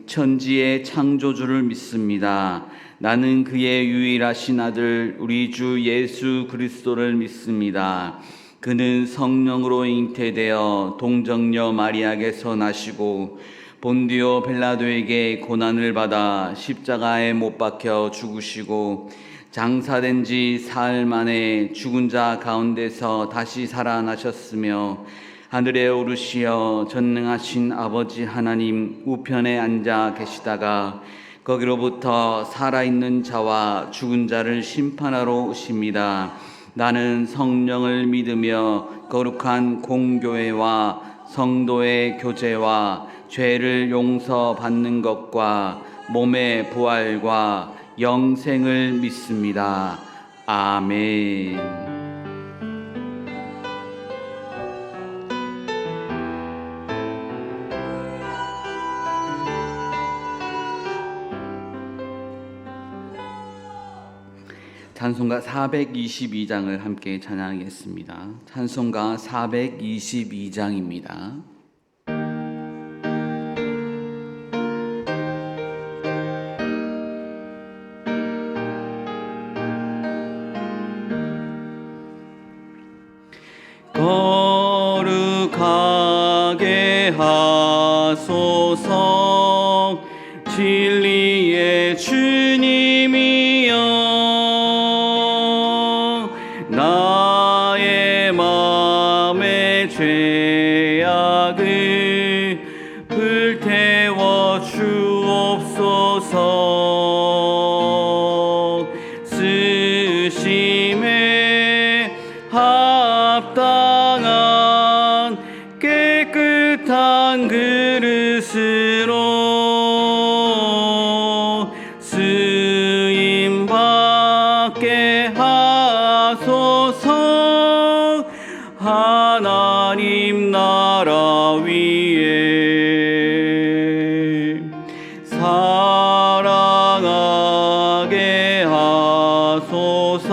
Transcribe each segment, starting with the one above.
천지의 창조주를 믿습니다. 나는 그의 유일하신 아들 우리 주 예수 그리스도를 믿습니다. 그는 성령으로 잉태되어 동정녀 마리아에게서 나시고 본디오 빌라도에게 고난을 받아 십자가에 못 박혀 죽으시고 장사된 지 사흘 만에 죽은 자 가운데서 다시 살아나셨으며 하늘에 오르시어 전능하신 아버지 하나님 우편에 앉아 계시다가 거기로부터 살아있는 자와 죽은 자를 심판하러 오십니다. 나는 성령을 믿으며 거룩한 공교회와 성도의 교제와 죄를 용서받는 것과 몸의 부활과 영생을 믿습니다. 아멘. 찬송가 422장을 함께 찬양하겠습니다. 찬송가 422장입니다. 거룩하게 하소서 진리의 주님이여 나의 마음의 죄악을 불태워 주옵소서 쓰심에 합당한 깨끗한 그릇으로 쓰임받게 하소서 하나님 나라 위에 사랑하게 하소서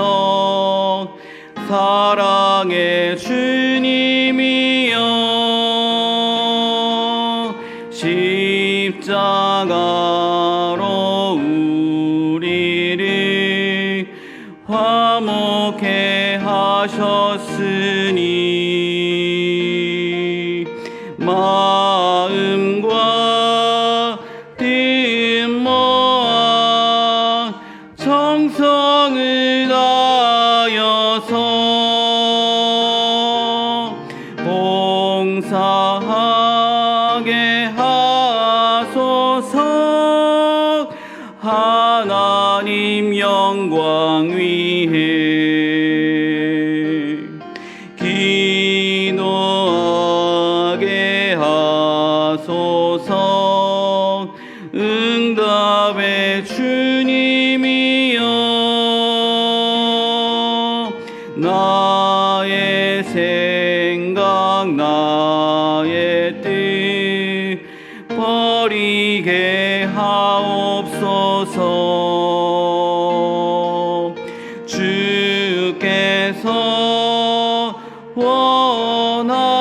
사랑의 주님이여 십자가로 우리를 화목해 하셨으니 마음과 뜻 모아 정성을 다하여서 봉사하게 하소서 하나님 영광 위해 기도하게 하소서 응답의 주님이여 나의 생각 나의 뜻 버리게 하옵소서 주께서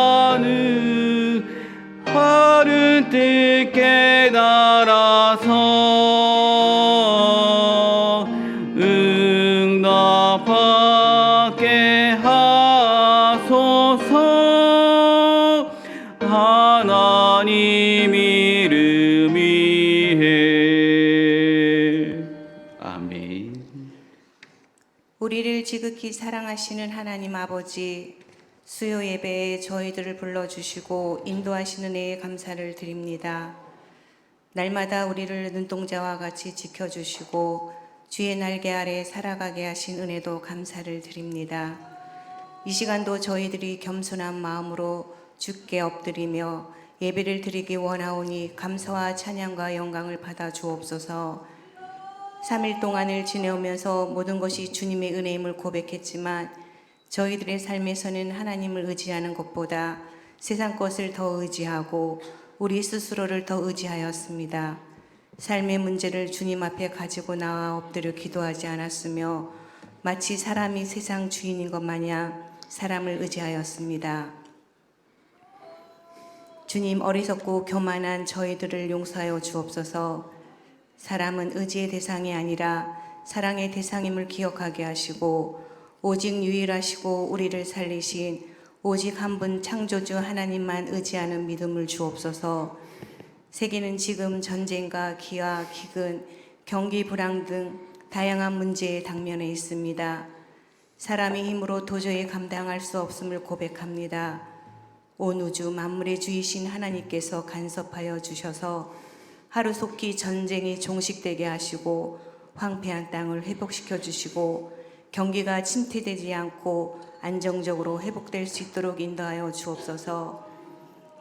원하는 바른 뜻 깨달아서 응답받게 하소서 하나님 이름 위해 아멘. 우리를 지극히 사랑하시는 하나님 아버지, 수요 예배에 저희들을 불러주시고 인도하시는 은혜에 감사를 드립니다. 날마다 우리를 눈동자와 같이 지켜주시고 주의 날개 아래 살아가게 하신 은혜도 감사를 드립니다. 이 시간도 저희들이 겸손한 마음으로 주께 엎드리며 예배를 드리기 원하오니 감사와 찬양과 영광을 받아 주옵소서. 3일 동안을 지내오면서 모든 것이 주님의 은혜임을 고백했지만 저희들의 삶에서는 하나님을 의지하는 것보다 세상 것을 더 의지하고 우리 스스로를 더 의지하였습니다. 삶의 문제를 주님 앞에 가지고 나와 엎드려 기도하지 않았으며 마치 사람이 세상 주인인 것 마냥 사람을 의지하였습니다. 주님, 어리석고 교만한 저희들을 용서하여 주옵소서. 사람은 의지의 대상이 아니라 사랑의 대상임을 기억하게 하시고, 오직 유일하시고 우리를 살리신 오직 한 분 창조주 하나님만 의지하는 믿음을 주옵소서. 세계는 지금 전쟁과 기아, 기근, 경기 불황 등 다양한 문제에 당면해 있습니다. 사람의 힘으로 도저히 감당할 수 없음을 고백합니다. 온 우주 만물의 주이신 하나님께서 간섭하여 주셔서 하루속히 전쟁이 종식되게 하시고 황폐한 땅을 회복시켜 주시고 경기가 침체되지 않고 안정적으로 회복될 수 있도록 인도하여 주옵소서.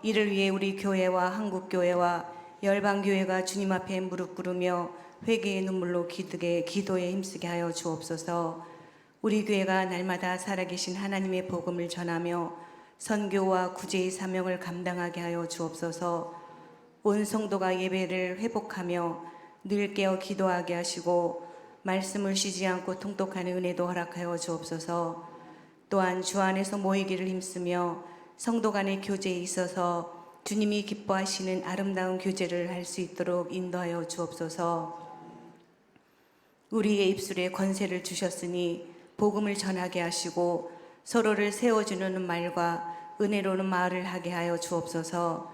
이를 위해 우리 교회와 한국교회와 열방교회가 주님 앞에 무릎 꿇으며 회개의 눈물로 기도에 힘쓰게 하여 주옵소서. 우리 교회가 날마다 살아계신 하나님의 복음을 전하며 선교와 구제의 사명을 감당하게 하여 주옵소서. 온 성도가 예배를 회복하며 늘 깨어 기도하게 하시고 말씀을 쉬지 않고 통독하는 은혜도 허락하여 주옵소서. 또한 주 안에서 모이기를 힘쓰며 성도 간의 교제에 있어서 주님이 기뻐하시는 아름다운 교제를 할 수 있도록 인도하여 주옵소서. 우리의 입술에 권세를 주셨으니 복음을 전하게 하시고 서로를 세워주는 말과 은혜로운 말을 하게 하여 주옵소서.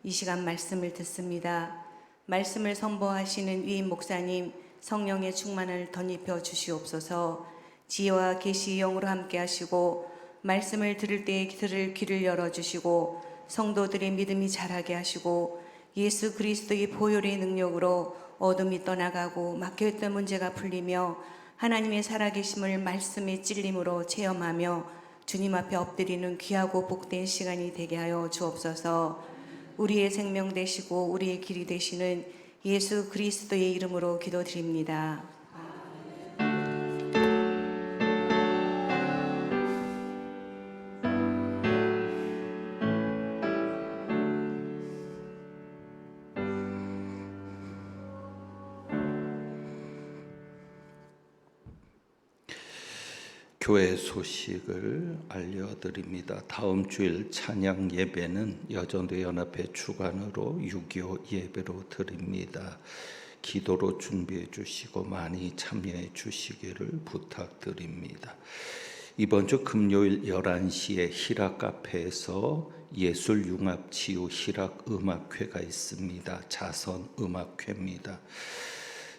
이 시간 말씀을 듣습니다. 말씀을 선포하시는 위임 목사님, 성령의 충만을 덧입혀 주시옵소서. 지혜와 계시 영으로 함께 하시고 말씀을 들을 때에 들을 귀를 열어주시고 성도들의 믿음이 자라게 하시고 예수 그리스도의 보혈의 능력으로 어둠이 떠나가고 막혀있던 문제가 풀리며 하나님의 살아계심을 말씀의 찔림으로 체험하며 주님 앞에 엎드리는 귀하고 복된 시간이 되게 하여 주옵소서. 우리의 생명 되시고 우리의 길이 되시는 예수 그리스도의 이름으로 기도드립니다. 교회 소식을 알려드립니다. 다음 주일 찬양 예배는 여전도 연합회 주관으로 6.25 예배로 드립니다. 기도로 준비해 주시고 많이 참여해 주시기를 부탁드립니다. 이번 주 금요일 11시에 희락 카페에서 예술융합치유 희락음악회가 있습니다. 자선음악회입니다.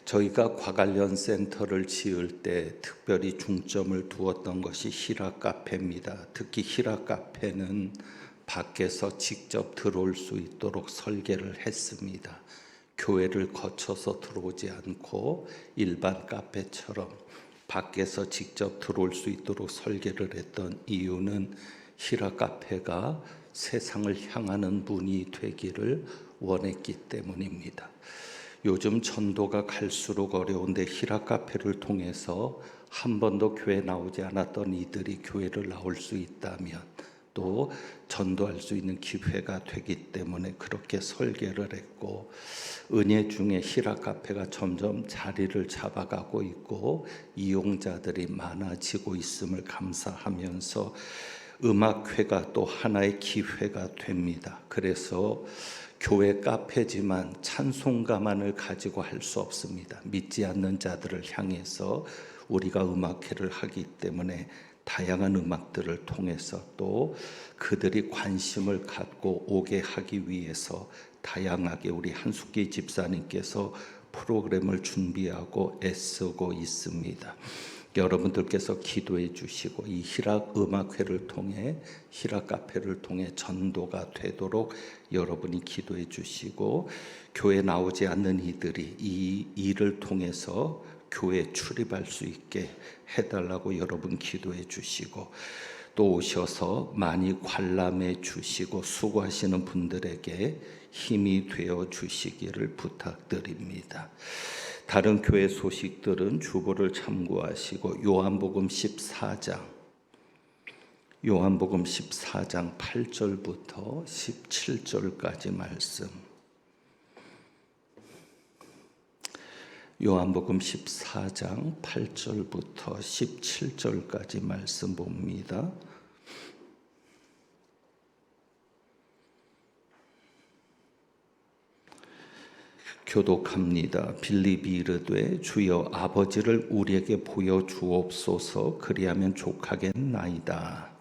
저희가 과관련 센터를 지을 때 특별히 중점을 두었던 것이 희락 카페입니다. 특히 희락 카페는 밖에서 직접 들어올 수 있도록 설계를 했습니다. 교회를 거쳐서 들어오지 않고 일반 카페처럼 밖에서 직접 들어올 수 있도록 설계를 했던 이유는 희락 카페가 세상을 향하는 문이 되기를 원했기 때문입니다. 요즘 전도가 갈수록 어려운데 희락 카페를 통해서 한 번도 교회 나오지 않았던 이들이 교회를 나올 수 있다면 또 전도할 수 있는 기회가 되기 때문에 그렇게 설계를 했고, 은혜 중에 희락 카페가 점점 자리를 잡아가고 있고 이용자들이 많아지고 있음을 감사하면서 음악회가 또 하나의 기회가 됩니다. 그래서 교회 카페지만 찬송가만을 가지고 할 수 없습니다. 믿지 않는 자들을 향해서 우리가 음악회를 하기 때문에 다양한 음악들을 통해서 또 그들이 관심을 갖고 오게 하기 위해서 다양하게 우리 한숙기 집사님께서 프로그램을 준비하고 애쓰고 있습니다. 여러분들께서 기도해 주시고 이 희락 음악회를 통해 희락 카페를 통해 전도가 되도록 여러분이 기도해 주시고, 교회 나오지 않는 이들이 이 일을 통해서 교회에 출입할 수 있게 해달라고 여러분 기도해 주시고, 또 오셔서 많이 관람해 주시고 수고하시는 분들에게 힘이 되어 주시기를 부탁드립니다. 다른 교회 소식들은 주보를 참고하시고 요한복음 14장 8절부터 17절까지 말씀, 요한복음 14장 8절부터 17절까지 말씀 봅니다. 교독합니다. 빌립이 이르되 주여 아버지를 우리에게 보여 주옵소서. 그리하면 족하겠나이다.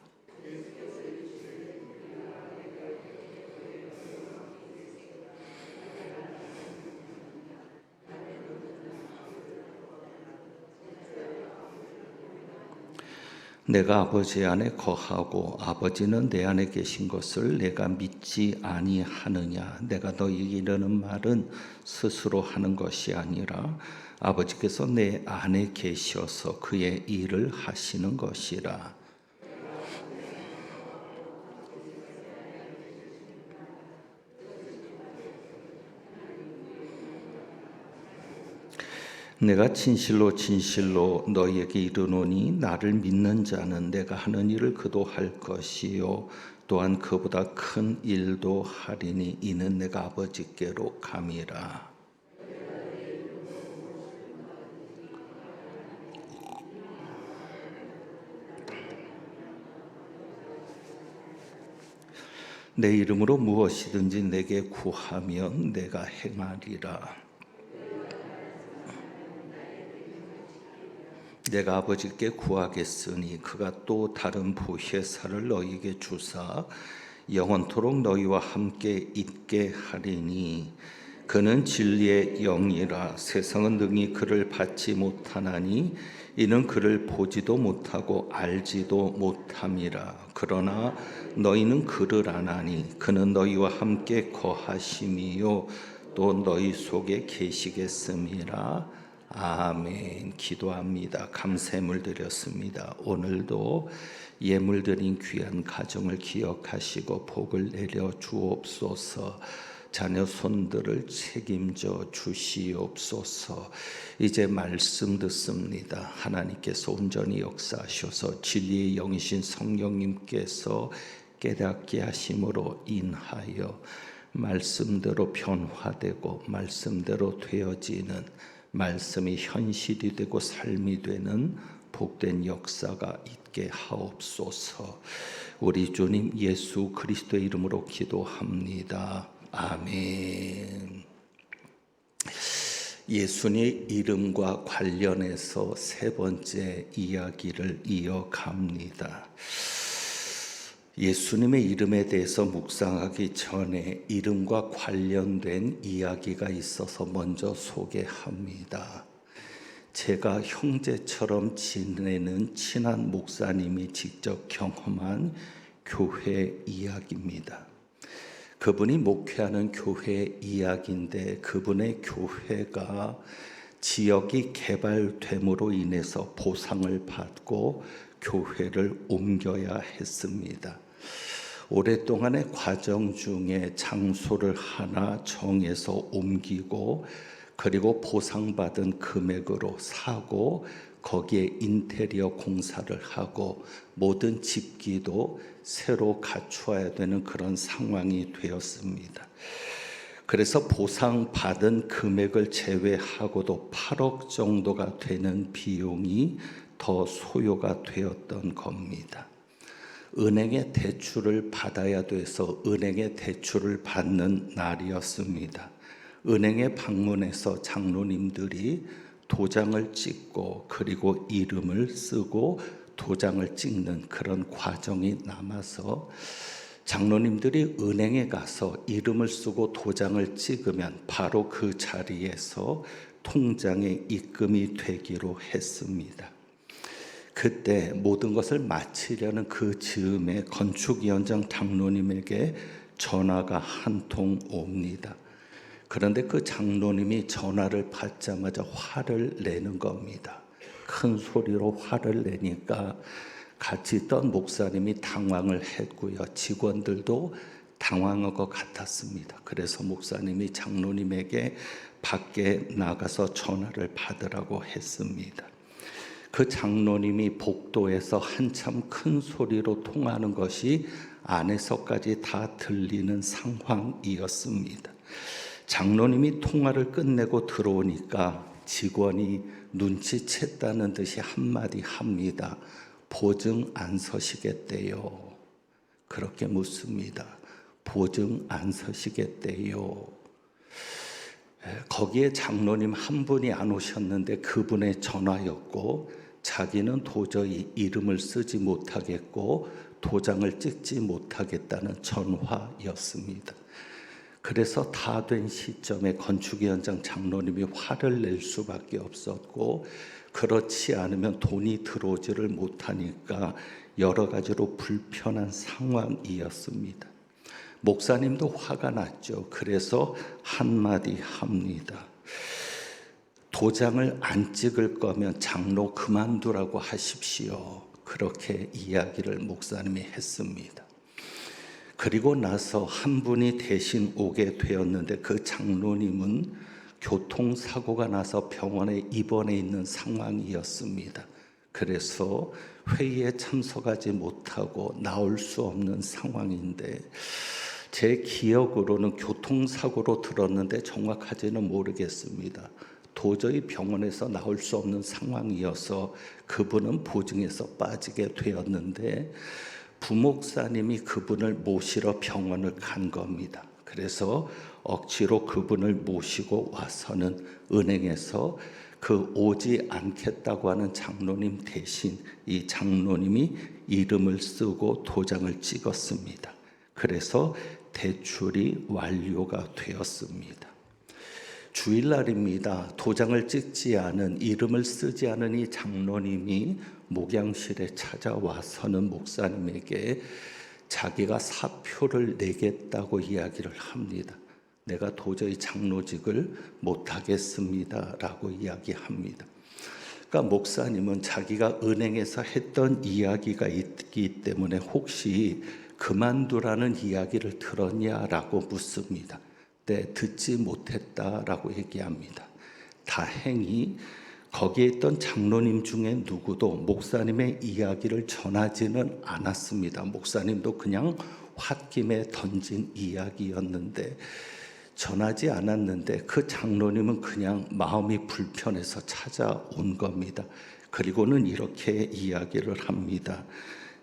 내가 아버지 안에 거하고 아버지는 내 안에 계신 것을 내가 믿지 아니하느냐. 내가 너희에게 이르는 말은 스스로 하는 것이 아니라 아버지께서 내 안에 계셔서 그의 일을 하시는 것이라. 내가 진실로 진실로 너희에게 이르노니 나를 믿는 자는 내가 하는 일을 그도 할 것이요 또한 그보다 큰 일도 하리니 이는 내가 아버지께로 감이라. 내 이름으로 무엇이든지 내게 구하면 내가 행하리라. 내가 아버지께 구하겠으니 그가 또 다른 보혜사를 너희에게 주사 영원토록 너희와 함께 있게 하리니 그는 진리의 영이라. 세상은 능히 그를 받지 못하나니 이는 그를 보지도 못하고 알지도 못함이라. 그러나 너희는 그를 아나니 그는 너희와 함께 거하심이요 또 너희 속에 계시겠음이라. 아멘. 기도합니다. 감사함을 드렸습니다. 오늘도 예물 드린 귀한 가정을 기억하시고 복을 내려 주옵소서. 자녀 손들을 책임져 주시옵소서. 이제 말씀 듣습니다. 하나님께서 온전히 역사하셔서 진리의 영이신 성령님께서 깨닫게 하심으로 인하여 말씀대로 변화되고 말씀대로 되어지는, 말씀이 현실이 되고 삶이 되는 복된 역사가 있게 하옵소서. 우리 주님 예수 그리스도의 이름으로 기도합니다. 아멘. 예수님의 이름과 관련해서 세 번째 이야기를 이어갑니다. 예수님의 이름에 대해서 묵상하기 전에 이름과 관련된 이야기가 있어서 먼저 소개합니다. 제가 형제처럼 지내는 친한 목사님이 직접 경험한 교회 이야기입니다. 그분이 목회하는 교회 이야기인데 그분의 교회가 지역이 개발됨으로 인해서 보상을 받고 교회를 옮겨야 했습니다. 오랫동안의 과정 중에 장소를 하나 정해서 옮기고 그리고 보상받은 금액으로 사고 거기에 인테리어 공사를 하고 모든 집기도 새로 갖추어야 되는 그런 상황이 되었습니다. 그래서 보상받은 금액을 제외하고도 8억 정도가 되는 비용이 더 소요가 되었던 겁니다. 은행에 대출을 받아야 돼서 은행에 대출을 받는 날이었습니다. 은행에 방문해서 장로님들이 도장을 찍고 그리고 이름을 쓰고 도장을 찍는 그런 과정이 남아서 장로님들이 은행에 가서 이름을 쓰고 도장을 찍으면 바로 그 자리에서 통장에 입금이 되기로 했습니다. 그때 모든 것을 마치려는 그 즈음에 건축위원장 장로님에게 전화가 한 통 옵니다. 그런데 그 장로님이 전화를 받자마자 화를 내는 겁니다. 큰 소리로 화를 내니까 같이 있던 목사님이 당황을 했고요. 직원들도 당황한 것 같았습니다. 그래서 목사님이 장로님에게 밖에 나가서 전화를 받으라고 했습니다. 그 장로님이 복도에서 한참 큰 소리로 통하는 것이 안에서까지 다 들리는 상황이었습니다. 장로님이 통화를 끝내고 들어오니까 직원이 눈치챘다는 듯이 한마디 합니다. 보증 안 서시겠대요. 그렇게 묻습니다. 보증 안 서시겠대요. 거기에 장로님 한 분이 안 오셨는데 그분의 전화였고, 자기는 도저히 이름을 쓰지 못하겠고 도장을 찍지 못하겠다는 전화였습니다. 그래서 다 된 시점에 건축위원장 장로님이 화를 낼 수밖에 없었고, 그렇지 않으면 돈이 들어오지를 못하니까 여러 가지로 불편한 상황이었습니다. 목사님도 화가 났죠. 그래서 한마디 합니다. 도장을 안 찍을 거면 장로 그만두라고 하십시오. 그렇게 이야기를 목사님이 했습니다. 그리고 나서 한 분이 대신 오게 되었는데, 그 장로님은 교통사고가 나서 병원에 입원해 있는 상황이었습니다. 그래서 회의에 참석하지 못하고 나올 수 없는 상황인데, 제 기억으로는 교통사고로 들었는데 정확하지는 모르겠습니다. 도저히 병원에서 나올 수 없는 상황이어서 그분은 보증에서 빠지게 되었는데, 부목사님이 그분을 모시러 병원을 간 겁니다. 그래서 억지로 그분을 모시고 와서는 은행에서 그 오지 않겠다고 하는 장로님 대신 이 장로님이 이름을 쓰고 도장을 찍었습니다. 그래서 대출이 완료가 되었습니다. 주일날입니다. 도장을 찍지 않은, 이름을 쓰지 않은 이 장로님이 목양실에 찾아와서는 목사님에게 자기가 사표를 내겠다고 이야기를 합니다. 내가 도저히 장로직을 못하겠습니다 라고 이야기합니다. 그러니까 목사님은 자기가 은행에서 했던 이야기가 있기 때문에 혹시 그만두라는 이야기를 들었냐라고 묻습니다. 네, 듣지 못했다라고 얘기합니다. 다행히 거기에 있던 장로님 중에 누구도 목사님의 이야기를 전하지는 않았습니다. 목사님도 그냥 홧김에 던진 이야기였는데, 전하지 않았는데 그 장로님은 그냥 마음이 불편해서 찾아온 겁니다. 그리고는 이렇게 이야기를 합니다.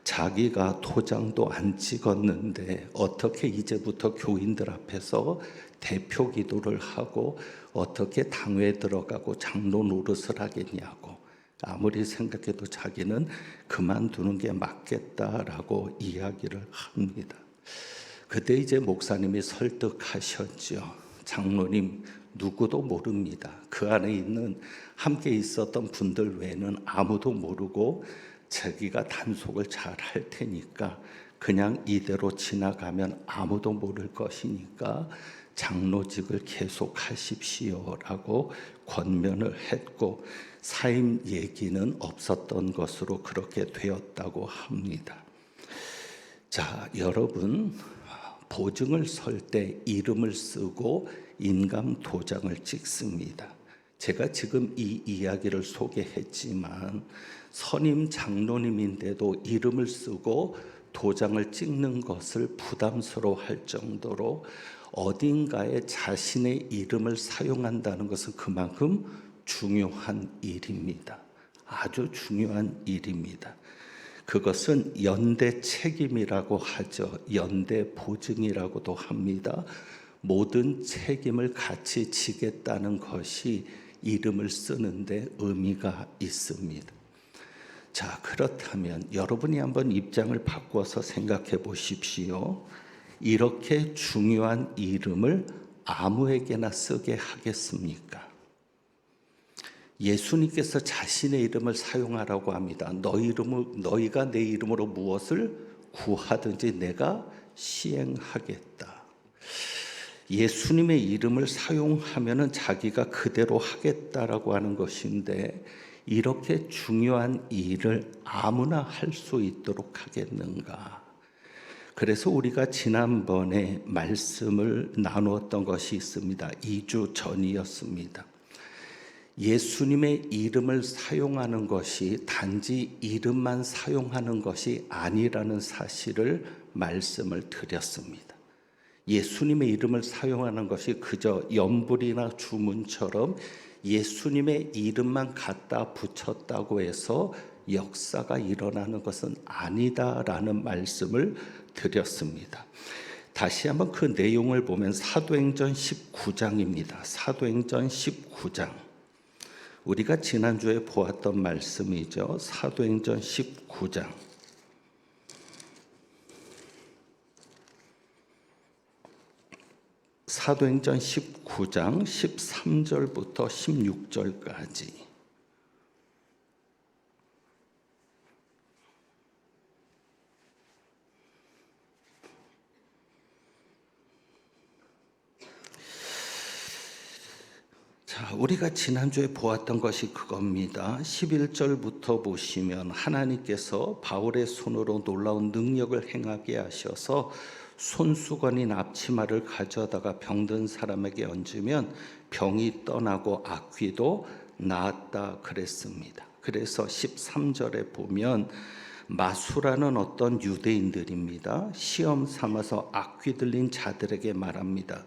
자기가 도장도 안 찍었는데 어떻게 이제부터 교인들 앞에서 대표 기도를 하고 어떻게 당회에 들어가고 장로 노릇을 하겠냐고, 아무리 생각해도 자기는 그만두는 게 맞겠다라고 이야기를 합니다. 그때 이제 목사님이 설득하셨죠. 장로님, 누구도 모릅니다. 그 안에 있는 함께 있었던 분들 외에는 아무도 모르고 자기가 단속을 잘 할 테니까 그냥 이대로 지나가면 아무도 모를 것이니까 장로직을 계속 하십시오라고 권면을 했고, 사임 얘기는 없었던 것으로 그렇게 되었다고 합니다. 자, 여러분, 보증을 설 때 이름을 쓰고 인감 도장을 찍습니다. 제가 지금 이 이야기를 소개했지만 선임 장로님인데도 이름을 쓰고 도장을 찍는 것을 부담스러워할 정도로 어딘가에 자신의 이름을 사용한다는 것은 그만큼 중요한 일입니다. 아주 중요한 일입니다. 그것은 연대 책임이라고 하죠. 연대 보증이라고도 합니다. 모든 책임을 같이 지겠다는 것이 이름을 쓰는데 의미가 있습니다. 자, 그렇다면 여러분이 한번 입장을 바꿔서 생각해 보십시오. 이렇게 중요한 이름을 아무에게나 쓰게 하겠습니까? 예수님께서 자신의 이름을 사용하라고 합니다. 너희가 내 이름으로 무엇을 구하든지 내가 시행하겠다. 예수님의 이름을 사용하면은 자기가 그대로 하겠다라고 하는 것인데, 이렇게 중요한 일을 아무나 할 수 있도록 하겠는가? 그래서 우리가 지난번에 말씀을 나누었던 것이 있습니다. 2주 전이었습니다. 예수님의 이름을 사용하는 것이 단지 이름만 사용하는 것이 아니라는 사실을 말씀을 드렸습니다. 예수님의 이름을 사용하는 것이 그저 연불이나 주문처럼 예수님의 이름만 갖다 붙였다고 해서 역사가 일어나는 것은 아니다라는 말씀을 드렸습니다. 다시 한번 그 내용을 보면 사도행전 19장입니다. 사도행전 19장. 우리가 지난주에 보았던 말씀이죠. 사도행전 19장. 사도행전 19장 13절부터 16절까지. 자, 우리가 지난주에 보았던 것이 그겁니다. 11절부터 보시면 하나님께서 바울의 손으로 놀라운 능력을 행하게 하셔서 손수건인 앞치마를 가져다가 병든 사람에게 얹으면 병이 떠나고 악귀도 나았다 그랬습니다. 그래서 13절에 보면 마수라는 어떤 유대인들입니다. 시험 삼아서 악귀 들린 자들에게 말합니다.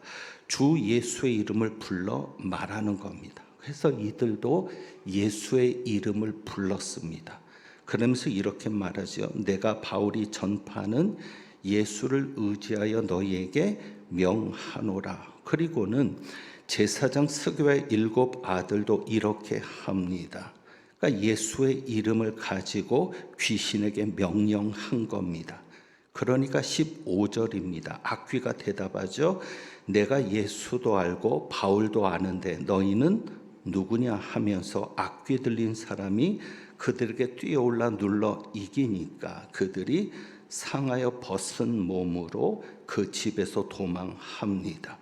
주 예수의 이름을 불러 말하는 겁니다. 그래서 이들도 예수의 이름을 불렀습니다. 그러면서 이렇게 말하죠. 내가 바울이 전파하는 예수를 의지하여 너희에게 명하노라. 그리고는 제사장 스가랴의 7 아들도 이렇게 합니다. 그러니까 예수의 이름을 가지고 귀신에게 명령한 겁니다. 그러니까 15절입니다. 악귀가 대답하죠. 내가 예수도 알고 바울도 아는데 너희는 누구냐 하면서 악귀 들린 사람이 그들에게 뛰어올라 눌러 이기니까 그들이 상하여 벗은 몸으로 그 집에서 도망합니다.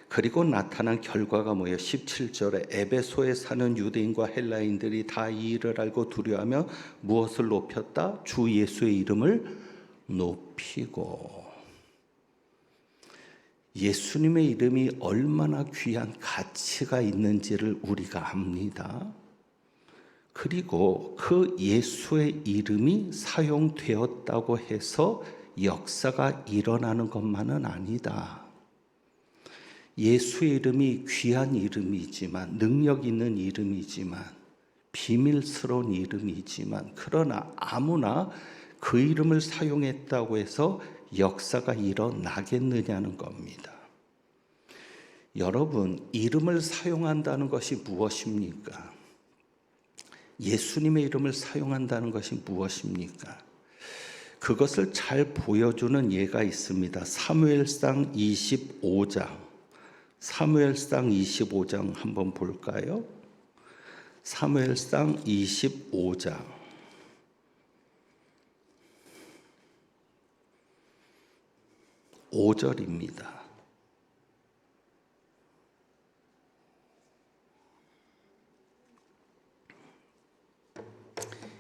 그리고 나타난 결과가 뭐예요? 17절에 에베소에 사는 유대인과 헬라인들이 다 이 일을 알고 두려워하며 무엇을 높였다? 주 예수의 이름을 높이고. 예수님의 이름이 얼마나 귀한 가치가 있는지를 우리가 압니다. 그리고 그 예수의 이름이 사용되었다고 해서 역사가 일어나는 것만은 아니다. 예수의 이름이 귀한 이름이지만, 능력 있는 이름이지만, 비밀스러운 이름이지만, 그러나 아무나 그 이름을 사용했다고 해서 역사가 일어나겠느냐는 겁니다. 여러분, 이름을 사용한다는 것이 무엇입니까? 예수님의 이름을 사용한다는 것이 무엇입니까? 그것을 잘 보여주는 예가 있습니다. 사무엘상 25장. 사무엘상 25장 한번 볼까요? 사무엘상 25장. 5절입니다.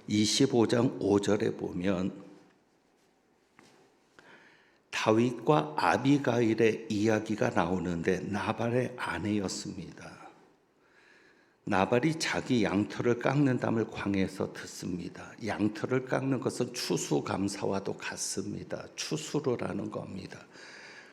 25장 5절에 보면 다윗과 아비가일의 이야기가 나오는데 나발의 아내였습니다. 나발이 자기 양털을 깎는담을 광야에서 듣습니다. 양털을 깎는 것은 추수감사와도 같습니다. 추수를 하는 겁니다.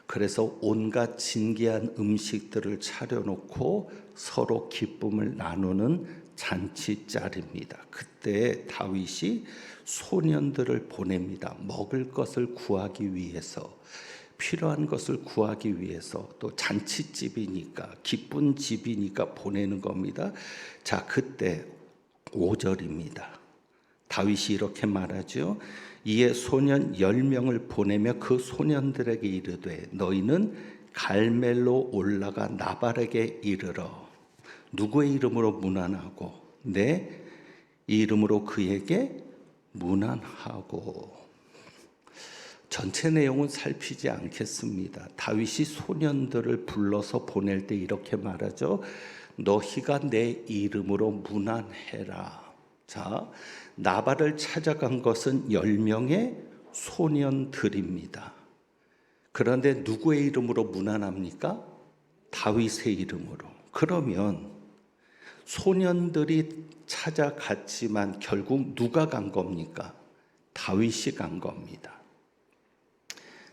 그래서 온갖 진귀한 음식들을 차려놓고 서로 기쁨을 나누는 잔치자리입니다. 그때 다윗이 소년들을 보냅니다. 먹을 것을 구하기 위해서, 필요한 것을 구하기 위해서, 또 잔치집이니까, 기쁜 집이니까 보내는 겁니다. 자, 그때 5절입니다. 다윗이 이렇게 말하죠. 이에 소년 10명을 보내며 그 소년들에게 이르되 너희는 갈멜로 올라가 나발에게 이르러 누구의 이름으로 문안하고 내 이름으로 그에게 문안하고. 전체 내용은 살피지 않겠습니다. 다윗이 소년들을 불러서 보낼 때 이렇게 말하죠. 너희가 내 이름으로 문안해라. 자, 나발을 찾아간 것은 10명의 소년들입니다. 그런데 누구의 이름으로 문안합니까? 다윗의 이름으로. 그러면 소년들이 찾아갔지만 결국 누가 간 겁니까? 다윗이 간 겁니다.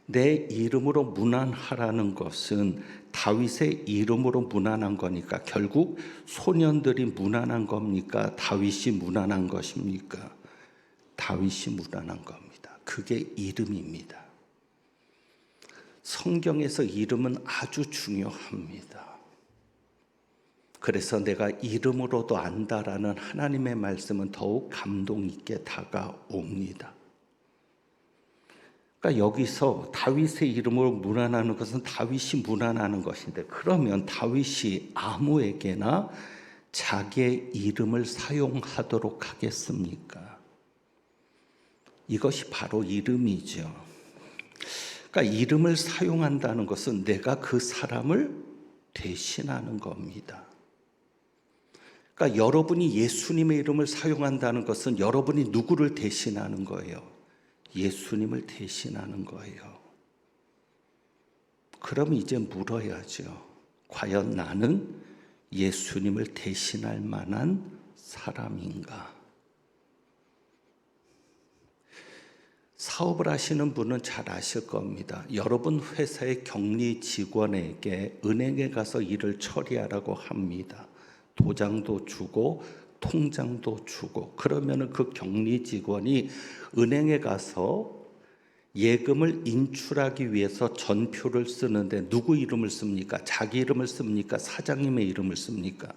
내 이름으로 문안하라는 것은 다윗의 이름으로 문안한 거니까 결국 소년들이 문안한 겁니까? 다윗이 문안한 것입니까? 다윗이 문안한 겁니다. 그게 이름입니다. 성경에서 이름은 아주 중요합니다. 그래서 내가 이름으로도 안다라는 하나님의 말씀은 더욱 감동 있게 다가옵니다. 그러니까 여기서 다윗의 이름으로 문안하는 것은 다윗이 문안하는 것인데, 그러면 다윗이 아무에게나 자기의 이름을 사용하도록 하겠습니까? 이것이 바로 이름이죠. 그러니까 이름을 사용한다는 것은 내가 그 사람을 대신하는 겁니다. 그러니까 여러분이 예수님의 이름을 사용한다는 것은 여러분이 누구를 대신하는 거예요? 예수님을 대신하는 거예요. 그럼 이제 물어야죠. 과연 나는 예수님을 대신할 만한 사람인가? 사업을 하시는 분은 잘 아실 겁니다. 여러분 회사의 격리 직원에게 은행에 가서 일을 처리하라고 합니다. 도장도 주고 통장도 주고, 그러면 그 격리 직원이 은행에 가서 예금을 인출하기 위해서 전표를 쓰는데 누구 이름을 씁니까? 자기 이름을 씁니까? 사장님의 이름을 씁니까?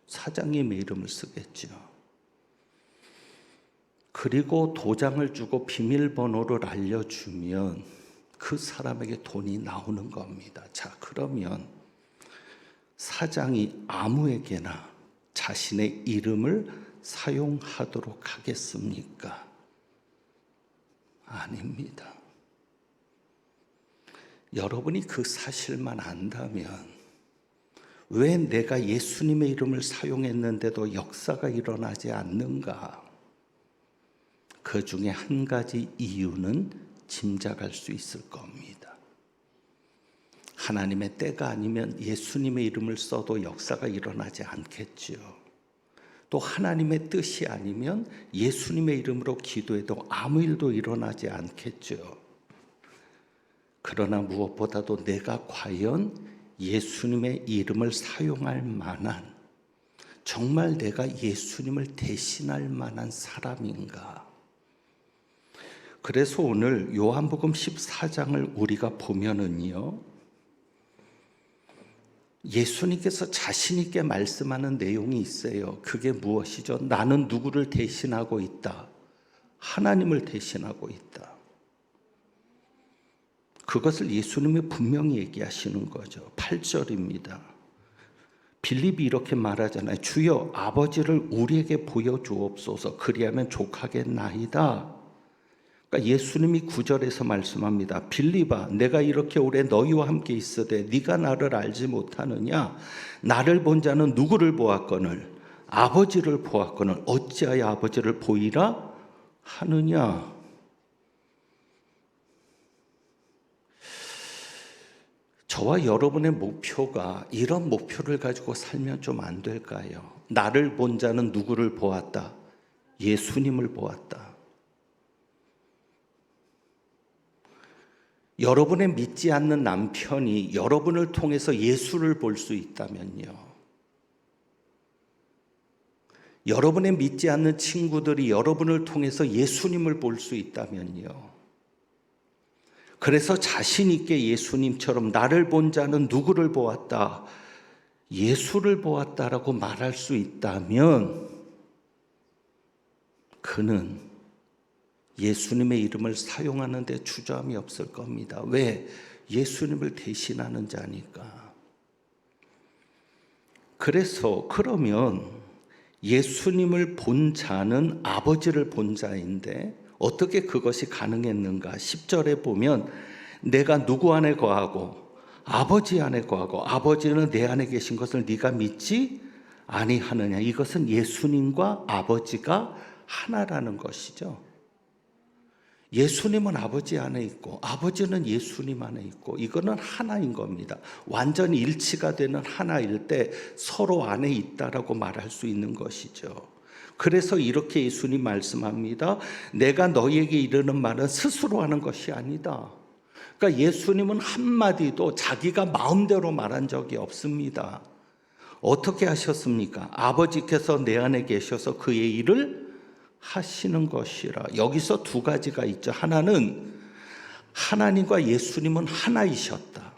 사장님의 이름을 쓰겠죠. 그리고 도장을 주고 비밀번호를 알려주면 그 사람에게 돈이 나오는 겁니다. 자, 그러면 사장이 아무에게나 자신의 이름을 사용하도록 하겠습니까? 아닙니다. 여러분이 그 사실만 안다면 왜 내가 예수님의 이름을 사용했는데도 역사가 일어나지 않는가? 그 중에 한 가지 이유는 짐작할 수 있을 겁니다. 하나님의 때가 아니면 예수님의 이름을 써도 역사가 일어나지 않겠죠. 또 하나님의 뜻이 아니면 예수님의 이름으로 기도해도 아무 일도 일어나지 않겠죠. 그러나 무엇보다도 내가 과연 예수님의 이름을 사용할 만한, 정말 내가 예수님을 대신할 만한 사람인가? 그래서 오늘 요한복음 14장을 우리가 보면은요, 예수님께서 자신 있게 말씀하는 내용이 있어요. 그게 무엇이죠? 나는 누구를 대신하고 있다? 하나님을 대신하고 있다. 그것을 예수님이 분명히 얘기하시는 거죠. 8절입니다. 빌립이 이렇게 말하잖아요. 주여 아버지를 우리에게 보여주옵소서. 그리하면 족하겠나이다. 그러니까 예수님이 9절에서 말씀합니다. 빌립아, 내가 이렇게 오래 너희와 함께 있으되 네가 나를 알지 못하느냐? 나를 본 자는 누구를 보았거늘 아버지를 보았거늘 어찌하여 아버지를 보이라 하느냐? 저와 여러분의 목표가 이런 목표를 가지고 살면 좀 안 될까요? 나를 본 자는 누구를 보았다? 예수님을 보았다. 여러분의 믿지 않는 남편이 여러분을 통해서 예수를 볼 수 있다면요. 여러분의 믿지 않는 친구들이 여러분을 통해서 예수님을 볼 수 있다면요. 그래서 자신 있게 예수님처럼 나를 본 자는 누구를 보았다? 예수를 보았다라고 말할 수 있다면 그는 예수님의 이름을 사용하는 데 주저함이 없을 겁니다. 왜? 예수님을 대신하는 자니까. 그래서 그러면 예수님을 본 자는 아버지를 본 자인데 어떻게 그것이 가능했는가? 10절에 보면 내가 누구 안에 거하고 아버지 안에 거하고 아버지는 내 안에 계신 것을 네가 믿지 아니하느냐. 이것은 예수님과 아버지가 하나라는 것이죠. 예수님은 아버지 안에 있고 아버지는 예수님 안에 있고 이거는 하나인 겁니다. 완전히 일치가 되는 하나일 때 서로 안에 있다라고 말할 수 있는 것이죠. 그래서 이렇게 예수님 말씀합니다. 내가 너희에게 이르는 말은 스스로 하는 것이 아니다. 그러니까 예수님은 한마디도 자기가 마음대로 말한 적이 없습니다. 어떻게 하셨습니까? 아버지께서 내 안에 계셔서 그의 일을 하시는 것이라. 여기서 두 가지가 있죠. 하나는 하나님과 예수님은 하나이셨다.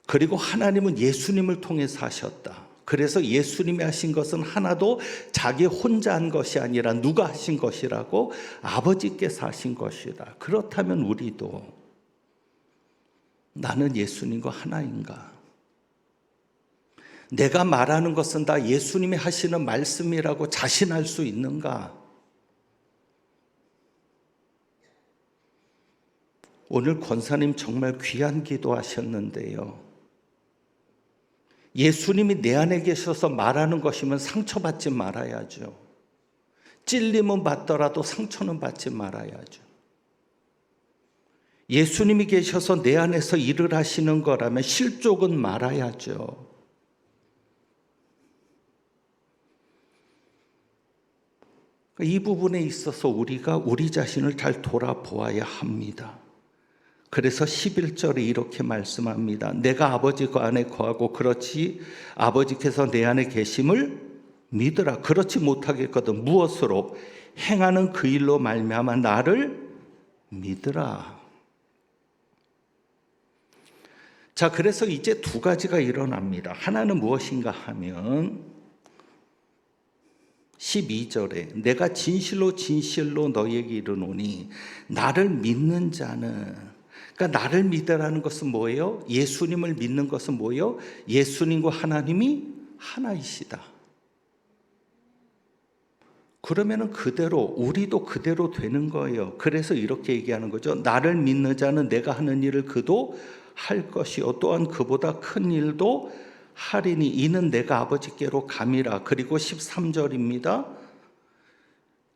그리고 하나님은 예수님을 통해서 하셨다. 그래서 예수님이 하신 것은 하나도 자기 혼자 한 것이 아니라 누가 하신 것이라고? 아버지께서 하신 것이다. 그렇다면 우리도 나는 예수님과 하나인가? 내가 말하는 것은 다 예수님이 하시는 말씀이라고 자신할 수 있는가? 오늘 권사님 정말 귀한 기도하셨는데요. 예수님이 내 안에 계셔서 말하는 것이면 상처받지 말아야죠. 찔림은 받더라도 상처는 받지 말아야죠. 예수님이 계셔서 내 안에서 일을 하시는 거라면 실족은 말아야죠. 이 부분에 있어서 우리가 우리 자신을 잘 돌아보아야 합니다. 그래서 11절에 이렇게 말씀합니다. 내가 아버지 안에 거하고 그렇지 아버지께서 내 안에 계심을 믿으라. 그렇지 못하겠거든. 무엇으로? 행하는 그 일로 말미암아 나를 믿으라. 자, 그래서 이제 두 가지가 일어납니다. 하나는 무엇인가 하면 12절에 내가 진실로 진실로 너희에게 이르노니 나를 믿는 자는, 그러니까 나를 믿으라는 것은 뭐예요? 예수님을 믿는 것은 뭐예요? 예수님과 하나님이 하나이시다. 그러면은 그대로 우리도 그대로 되는 거예요. 그래서 이렇게 얘기하는 거죠. 나를 믿는 자는 내가 하는 일을 그도 할 것이요 또한 그보다 큰 일도 하리니 이는 내가 아버지께로 감이라. 그리고 13절입니다.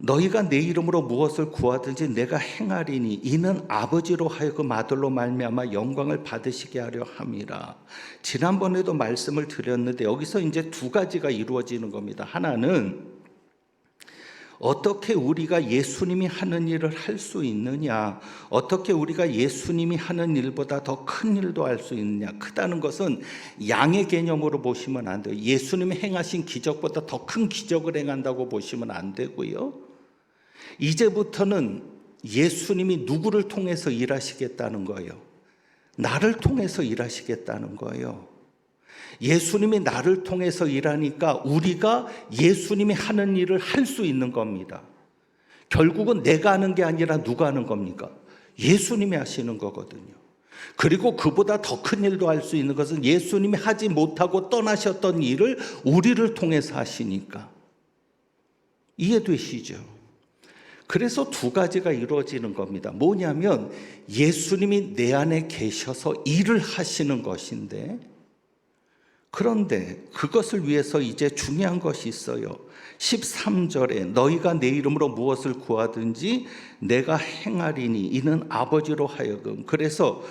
너희가 내 이름으로 무엇을 구하든지 내가 행하리니 이는 아버지로 하여금 아들로 말미암아 영광을 받으시게 하려 함이라. 지난번에도 말씀을 드렸는데 여기서 이제 두 가지가 이루어지는 겁니다. 하나는 어떻게 우리가 예수님이 하는 일을 할 수 있느냐, 어떻게 우리가 예수님이 하는 일보다 더 큰 일도 할 수 있느냐. 크다는 것은 양의 개념으로 보시면 안 돼요. 예수님이 행하신 기적보다 더 큰 기적을 행한다고 보시면 안 되고요. 이제부터는 예수님이 누구를 통해서 일하시겠다는 거예요? 나를 통해서 일하시겠다는 거예요. 예수님이 나를 통해서 일하니까 우리가 예수님이 하는 일을 할 수 있는 겁니다. 결국은 내가 하는 게 아니라 누가 하는 겁니까? 예수님이 하시는 거거든요. 그리고 그보다 더 큰 일도 할 수 있는 것은 예수님이 하지 못하고 떠나셨던 일을 우리를 통해서 하시니까. 이해되시죠? 그래서 두 가지가 이루어지는 겁니다. 뭐냐면 예수님이 내 안에 계셔서 일을 하시는 것인데, 그런데 그것을 위해서 이제 중요한 것이 있어요. 13절에 너희가 내 이름으로 무엇을 구하든지 내가 행하리니 이는 아버지로 하여금. 그래서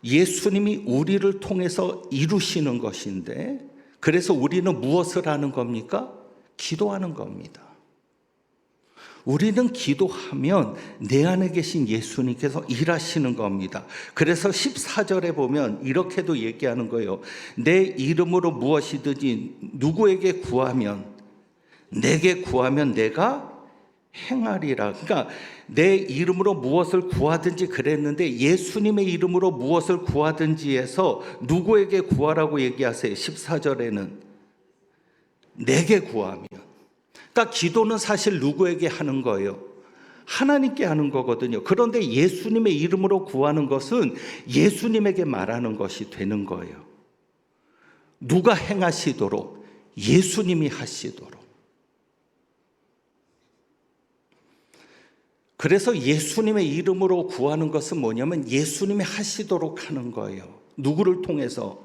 예수님이 우리를 통해서 이루시는 것인데, 그래서 우리는 무엇을 하는 겁니까? 기도하는 겁니다. 우리는 기도하면 내 안에 계신 예수님께서 일하시는 겁니다. 그래서 14절에 보면 이렇게도 얘기하는 거예요. 내 이름으로 무엇이든지 누구에게 구하면, 내게 구하면 내가 행하리라. 그러니까 내 이름으로 무엇을 구하든지 그랬는데 예수님의 이름으로 무엇을 구하든지 해서 누구에게 구하라고 얘기하세요? 14절에는 내게 구하면. 그러니까 기도는 사실 누구에게 하는 거예요? 하나님께 하는 거거든요. 그런데 예수님의 이름으로 구하는 것은 예수님에게 말하는 것이 되는 거예요. 누가 행하시도록? 예수님이 하시도록. 그래서 예수님의 이름으로 구하는 것은 뭐냐면 예수님이 하시도록 하는 거예요. 누구를 통해서?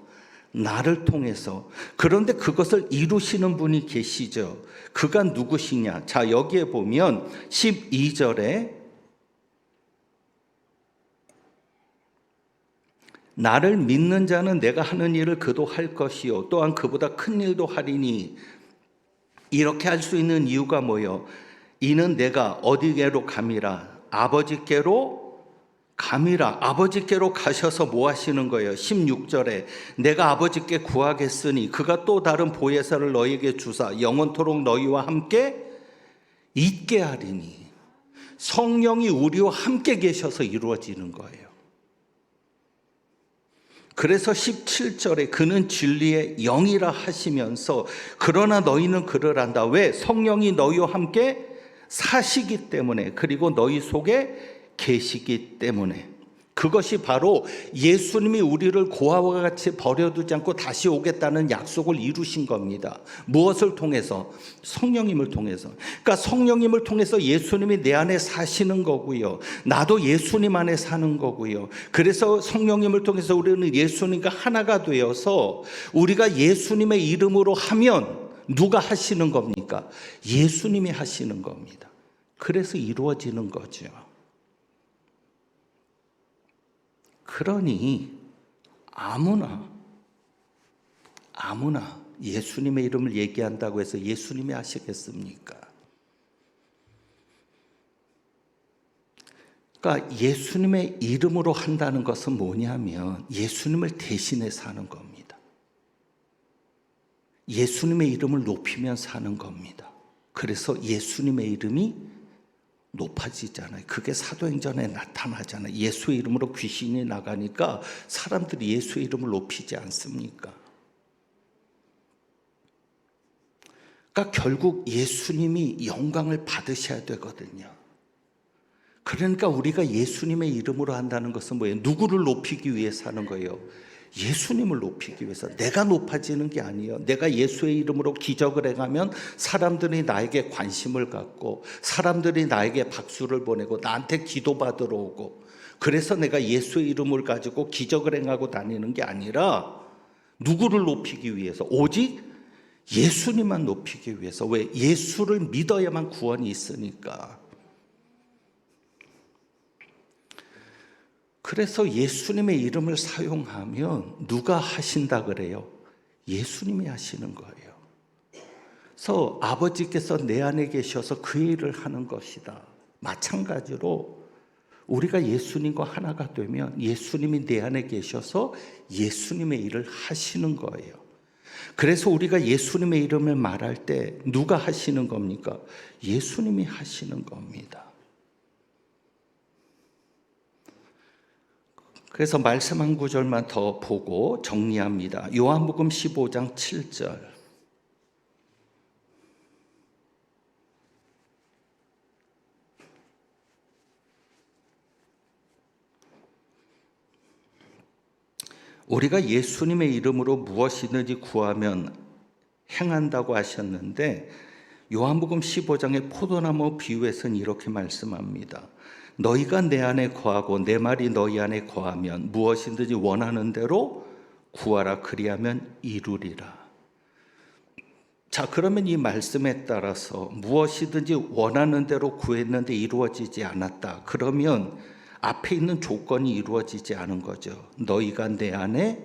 나를 통해서. 그런데 그것을 이루시는 분이 계시죠. 그가 누구시냐? 자, 여기에 보면 12절에 나를 믿는 자는 내가 하는 일을 그도 할 것이요 또한 그보다 큰 일도 하리니. 이렇게 할 수 있는 이유가 뭐예요? 이는 내가 어디게로 감이라? 아버지께로 감이라. 아버지께로 가셔서 뭐 하시는 거예요? 16절에 내가 아버지께 구하겠으니 그가 또 다른 보혜사를 너희에게 주사 영원토록 너희와 함께 있게 하리니. 성령이 우리와 함께 계셔서 이루어지는 거예요. 그래서 17절에 그는 진리의 영이라 하시면서 그러나 너희는 그러란다. 왜? 성령이 너희와 함께 사시기 때문에, 그리고 너희 속에 계시기 때문에. 그것이 바로 예수님이 우리를 고아와 같이 버려두지 않고 다시 오겠다는 약속을 이루신 겁니다. 무엇을 통해서? 성령님을 통해서. 그러니까 성령님을 통해서 예수님이 내 안에 사시는 거고요. 나도 예수님 안에 사는 거고요. 그래서 성령님을 통해서 우리는 예수님과 하나가 되어서 우리가 예수님의 이름으로 하면 누가 하시는 겁니까? 예수님이 하시는 겁니다. 그래서 이루어지는 거죠. 그러니 아무나 예수님의 이름을 얘기한다고 해서 예수님이 하시겠습니까? 그러니까 예수님의 이름으로 한다는 것은 뭐냐면 예수님을 대신해 사는 겁니다. 예수님의 이름을 높이면 사는 겁니다. 그래서 예수님의 이름이 높아지잖아요. 그게 사도행전에 나타나잖아요. 예수의 이름으로 귀신이 나가니까 사람들이 예수의 이름을 높이지 않습니까? 그러니까 결국 예수님이 영광을 받으셔야 되거든요. 그러니까 우리가 예수님의 이름으로 한다는 것은 뭐예요? 누구를 높이기 위해서 하는 거예요? 예수님을 높이기 위해서. 내가 높아지는 게 아니에요. 내가 예수의 이름으로 기적을 행하면 사람들이 나에게 관심을 갖고 사람들이 나에게 박수를 보내고 나한테 기도받으러 오고, 그래서 내가 예수의 이름을 가지고 기적을 행하고 다니는 게 아니라 누구를 높이기 위해서? 오직 예수님만 높이기 위해서. 왜? 예수를 믿어야만 구원이 있으니까. 그래서 예수님의 이름을 사용하면 누가 하신다 그래요? 예수님이 하시는 거예요. 그래서 아버지께서 내 안에 계셔서 그 일을 하는 것이다. 마찬가지로 우리가 예수님과 하나가 되면 예수님이 내 안에 계셔서 예수님의 일을 하시는 거예요. 그래서 우리가 예수님의 이름을 말할 때 누가 하시는 겁니까? 예수님이 하시는 겁니다. 그래서 말씀 한 구절만 더 보고 정리합니다. 요한복음 15장 7절. 우리가 예수님의 이름으로 무엇이든지 구하면 행한다고 하셨는데, 요한복음 15장의 포도나무 비유에서는 이렇게 말씀합니다. 너희가 내 안에 거하고 내 말이 너희 안에 거하면 무엇이든지 원하는 대로 구하라. 그리하면 이루리라. 자, 그러면 이 말씀에 따라서 무엇이든지 원하는 대로 구했는데 이루어지지 않았다. 그러면 앞에 있는 조건이 이루어지지 않은 거죠. 너희가 내 안에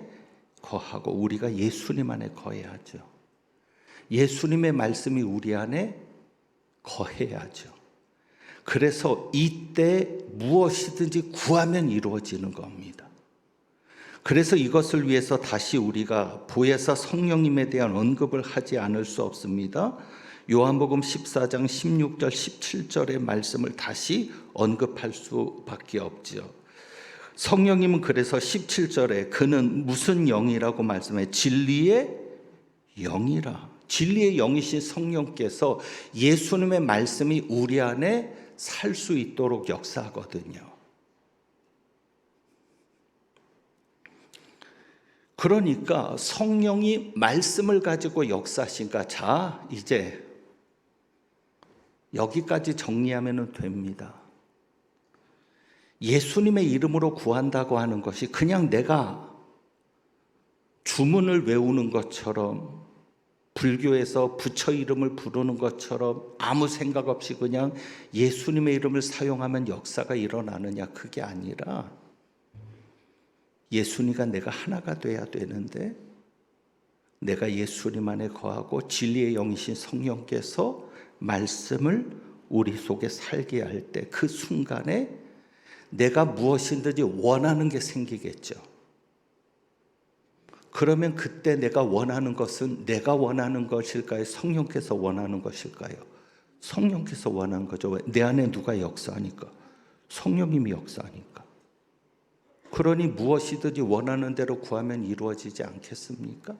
거하고, 우리가 예수님 안에 거해야죠. 예수님의 말씀이 우리 안에 거해야죠. 그래서 이때 무엇이든지 구하면 이루어지는 겁니다. 그래서 이것을 위해서 다시 우리가 보혜사 성령님에 대한 언급을 하지 않을 수 없습니다. 요한복음 14장 16절 17절의 말씀을 다시 언급할 수밖에 없죠. 성령님은 그래서 17절에 그는 무슨 영이라고 말씀해? 진리의 영이라. 진리의 영이신 성령께서 예수님의 말씀이 우리 안에 살 수 있도록 역사하거든요. 그러니까 성령이 말씀을 가지고 역사하시니까, 자, 이제 여기까지 정리하면 됩니다. 예수님의 이름으로 구한다고 하는 것이 그냥 내가 주문을 외우는 것처럼, 불교에서 부처 이름을 부르는 것처럼 아무 생각 없이 그냥 예수님의 이름을 사용하면 역사가 일어나느냐, 그게 아니라 예수님과 내가 하나가 돼야 되는데, 내가 예수님 안에 거하고 진리의 영이신 성령께서 말씀을 우리 속에 살게 할 때 그 순간에 내가 무엇이든지 원하는 게 생기겠죠. 그러면 그때 내가 원하는 것은 내가 원하는 것일까요? 성령께서 원하는 것일까요? 성령께서 원하는 거죠. 왜? 내 안에 누가 역사하니까? 성령님이 역사하니까. 그러니 무엇이든지 원하는 대로 구하면 이루어지지 않겠습니까?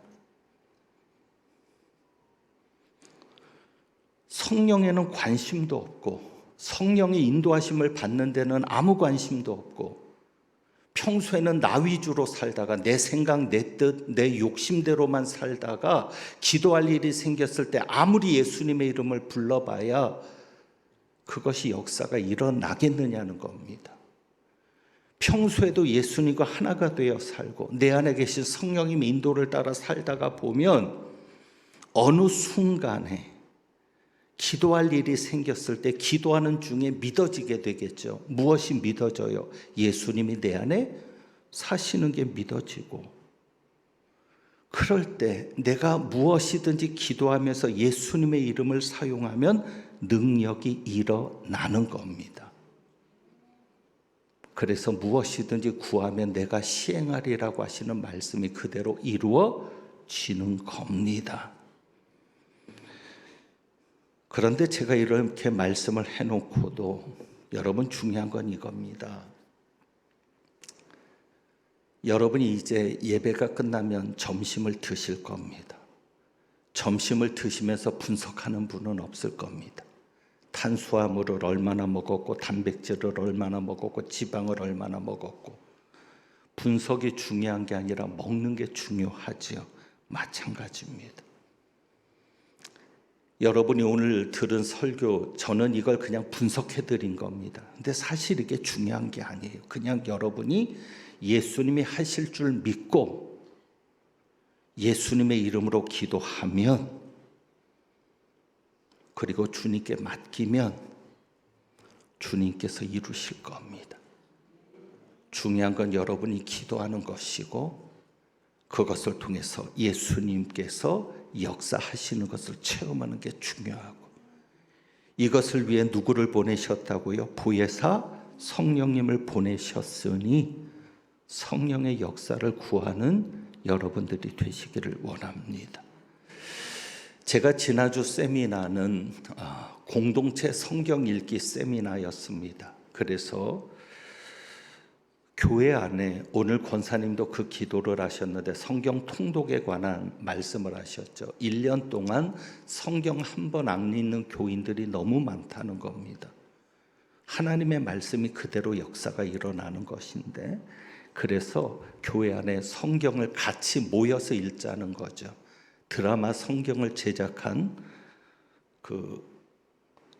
성령에는 관심도 없고 성령의 인도하심을 받는 데는 아무 관심도 없고 평소에는 나 위주로 살다가 내 생각, 내 뜻, 내 욕심대로만 살다가 기도할 일이 생겼을 때 아무리 예수님의 이름을 불러봐야 그것이 역사가 일어나겠느냐는 겁니다. 평소에도 예수님과 하나가 되어 살고 내 안에 계신 성령님의 인도를 따라 살다가 보면 어느 순간에 기도할 일이 생겼을 때 기도하는 중에 믿어지게 되겠죠. 무엇이 믿어져요? 예수님이 내 안에 사시는 게 믿어지고, 그럴 때 내가 무엇이든지 기도하면서 예수님의 이름을 사용하면 능력이 일어나는 겁니다. 그래서 무엇이든지 구하면 내가 시행하리라고 하시는 말씀이 그대로 이루어지는 겁니다. 그런데 제가 이렇게 말씀을 해놓고도 여러분, 중요한 건 이겁니다. 여러분이 이제 예배가 끝나면 점심을 드실 겁니다. 점심을 드시면서 분석하는 분은 없을 겁니다. 탄수화물을 얼마나 먹었고 단백질을 얼마나 먹었고 지방을 얼마나 먹었고. 분석이 중요한 게 아니라 먹는 게 중요하지요. 마찬가지입니다. 여러분이 오늘 들은 설교, 저는 이걸 그냥 분석해 드린 겁니다. 근데 사실 이게 중요한 게 아니에요. 그냥 여러분이 예수님이 하실 줄 믿고 예수님의 이름으로 기도하면, 그리고 주님께 맡기면 주님께서 이루실 겁니다. 중요한 건 여러분이 기도하는 것이고 그것을 통해서 예수님께서 역사하시는 것을 체험하는 게 중요하고, 이것을 위해 누구를 보내셨다고요? 보혜사 성령님을 보내셨으니 성령의 역사를 구하는 여러분들이 되시기를 원합니다. 제가 지난주 세미나는 공동체 성경 읽기 세미나였습니다. 그래서 교회 안에 오늘 권사님도 그 기도를 하셨는데 성경 통독에 관한 말씀을 하셨죠. 1년 동안 성경 한 번 안 읽는 교인들이 너무 많다는 겁니다. 하나님의 말씀이 그대로 역사가 일어나는 것인데, 그래서 교회 안에 성경을 같이 모여서 읽자는 거죠. 드라마 성경을 제작한 그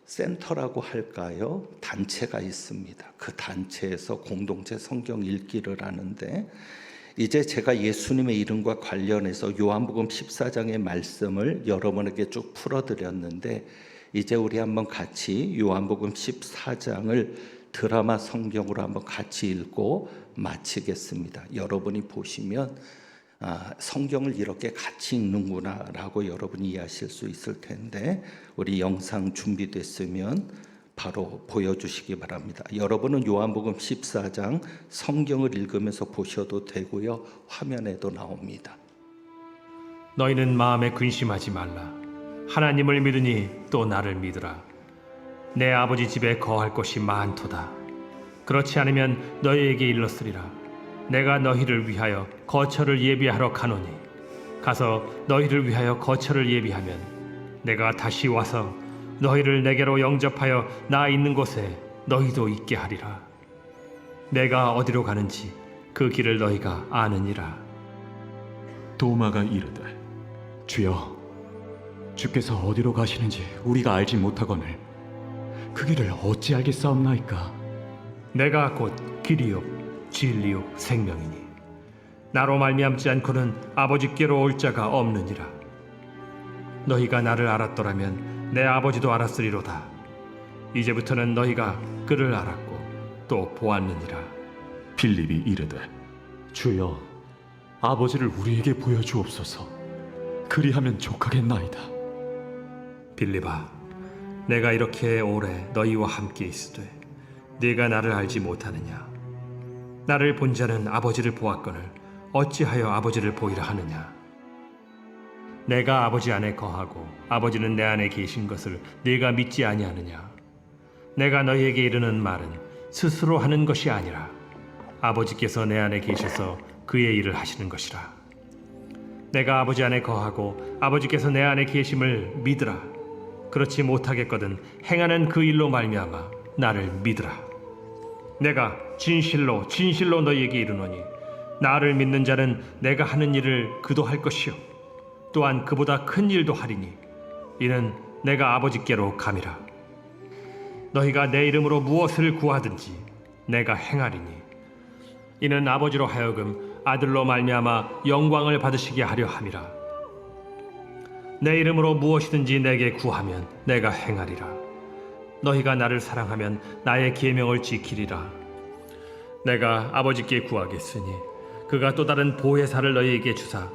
센터라고 할까요? 단체가 있습니다. 그 단체에서 공동체 성경 읽기를 하는데, 이제 제가 예수님의 이름과 관련해서 요한복음 14장의 말씀을 여러분에게 쭉 풀어드렸는데, 이제 우리 한번 같이 요한복음 14장을 드라마 성경으로 한번 같이 읽고 마치겠습니다. 여러분이 보시면 성경을 이렇게 같이 읽는구나 라고 여러분이 이해하실 수 있을 텐데, 우리 영상 준비됐으면 바로 보여주시기 바랍니다. 여러분은 요한복음 14장 성경을 읽으면서 보셔도 되고요, 화면에도 나옵니다. 너희는 마음에 근심하지 말라. 하나님을 믿으니 또 나를 믿으라. 내 아버지 집에 거할 곳이 많도다. 그렇지 않으면 너희에게 일렀으리라. 내가 너희를 위하여 거처를 예비하러 가노니, 가서 너희를 위하여 거처를 예비하면 내가 다시 와서 너희를 내게로 영접하여 나 있는 곳에 너희도 있게 하리라. 내가 어디로 가는지 그 길을 너희가 아느니라. 도마가 이르되, 주여, 주께서 어디로 가시는지 우리가 알지 못하거늘 그 길을 어찌 알겠사옵나이까? 내가 곧 길이요 진리요 생명이니 나로 말미암지 않고는 아버지께로 올 자가 없느니라. 너희가 나를 알았더라면 내 아버지도 알았으리로다. 이제부터는 너희가 그를 알았고 또 보았느니라. 빌립이 이르되, 주여, 아버지를 우리에게 보여주옵소서. 그리하면 족하겠나이다. 빌립아, 내가 이렇게 오래 너희와 함께 있으되 네가 나를 알지 못하느냐? 나를 본 자는 아버지를 보았거늘 어찌하여 아버지를 보이라 하느냐? 내가 아버지 안에 거하고 아버지는 내 안에 계신 것을 네가 믿지 아니하느냐? 내가 너희에게 이르는 말은 스스로 하는 것이 아니라 아버지께서 내 안에 계셔서 그의 일을 하시는 것이라. 내가 아버지 안에 거하고 아버지께서 내 안에 계심을 믿으라. 그렇지 못하겠거든 행하는 그 일로 말미암아 나를 믿으라. 내가 진실로 진실로 너희에게 이르노니 나를 믿는 자는 내가 하는 일을 그도 할 것이요 또한 그보다 큰 일도 하리니 이는 내가 아버지께로 감이라. 너희가 내 이름으로 무엇을 구하든지 내가 행하리니 이는 아버지로 하여금 아들로 말미암아 영광을 받으시게 하려 함이라. 내 이름으로 무엇이든지 내게 구하면 내가 행하리라. 너희가 나를 사랑하면 나의 계명을 지키리라. 내가 아버지께 구하겠으니 그가 또 다른 보혜사를 너희에게 주사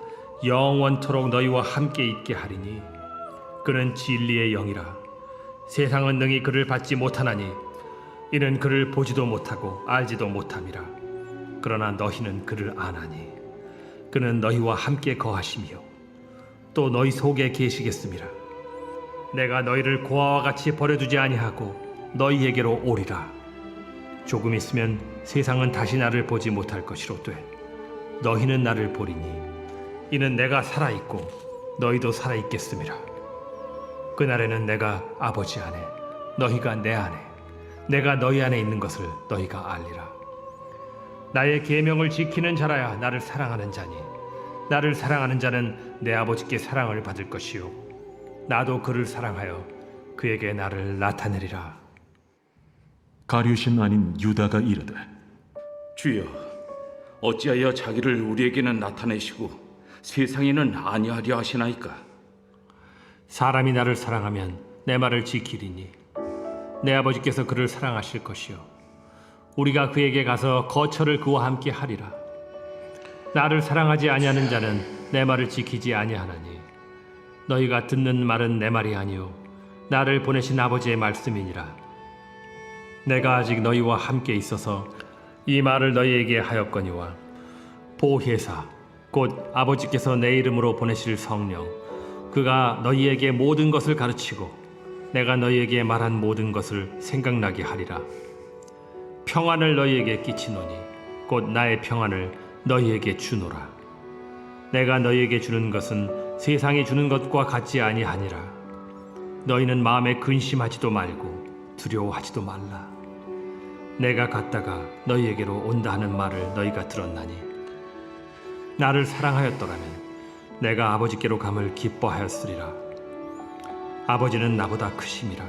영원토록 너희와 함께 있게 하리니 그는 진리의 영이라. 세상은 능히 그를 받지 못하나니 이는 그를 보지도 못하고 알지도 못함이라. 그러나 너희는 그를 아나니 그는 너희와 함께 거하시며 또 너희 속에 계시겠음이라. 내가 너희를 고아와 같이 버려두지 아니하고 너희에게로 오리라. 조금 있으면 세상은 다시 나를 보지 못할 것이로되 너희는 나를 보리니 이는 내가 살아있고 너희도 살아있겠음이라. 그날에는 내가 아버지 안에 너희가 내 안에 내가 너희 안에 있는 것을 너희가 알리라. 나의 계명을 지키는 자라야 나를 사랑하는 자니 나를 사랑하는 자는 내 아버지께 사랑을 받을 것이요 나도 그를 사랑하여 그에게 나를 나타내리라. 가룟신 아닌 유다가 이르되 주여, 어찌하여 자기를 우리에게는 나타내시고 세상에는 아니하려 하시나이까? 사람이 나를 사랑하면 내 말을 지키리니 내 아버지께서 그를 사랑하실 것이요 우리가 그에게 가서 거처를 그와 함께 하리라. 나를 사랑하지 아니하는 자는 내 말을 지키지 아니하나니 너희가 듣는 말은 내 말이 아니요 나를 보내신 아버지의 말씀이니라. 내가 아직 너희와 함께 있어서 이 말을 너희에게 하였거니와 보혜사 곧 아버지께서 내 이름으로 보내실 성령 그가 너희에게 모든 것을 가르치고 내가 너희에게 말한 모든 것을 생각나게 하리라. 평안을 너희에게 끼치노니 곧 나의 평안을 너희에게 주노라. 내가 너희에게 주는 것은 세상이 주는 것과 같지 아니하니라. 너희는 마음에 근심하지도 말고 두려워하지도 말라. 내가 갔다가 너희에게로 온다 하는 말을 너희가 들었나니 나를 사랑하였더라면 내가 아버지께로 감을 기뻐하였으리라. 아버지는 나보다 크심이라.